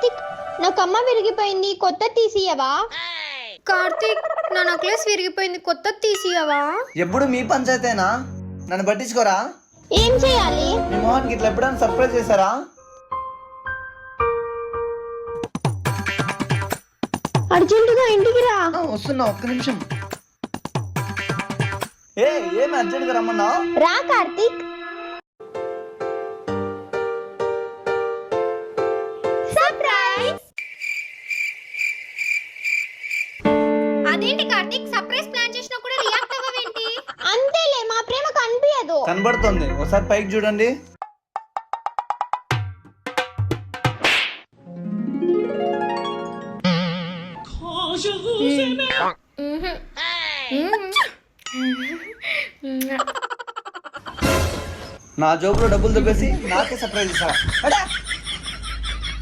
కార్తిక్, నా కమ్మ విరిగిపోయింది, కొత్త తీసియవా? కార్తీక్, నా నెక్లెస్ విరిగిపోయింది, కొత్త తీసియవా? ఎప్పుడు మీ పంచాయతేనా? నన్ను పట్టించుకోరా? ఏం చేయాలి? మీ మోహన్కి ఇట్లా ఎప్పుడైనా సర్ప్రైజ్ చేశారా? అర్జెంటుగా ఇంటికి రా. వస్తున్నా, ఒక్క నిమిషం. ఏమి అర్జెంట్గా రమ్మన్నా? రా కార్తిక్. సర్ప్రైజ్. అదేంటి కార్తీక్, సర్ప్రైజ్ ప్లాన్ చేసినా కూడా రియాక్ట్ అవ్వవేంటి? అంతేలే, మా ప్రేమ కనిపించదు. కనబడుతుంది, ఒకసారి పైకి చూడండి. నా జోబులో డబ్బులు దుబ్బేసి నాకే సర్ప్రైజ్ ఇస్తారా?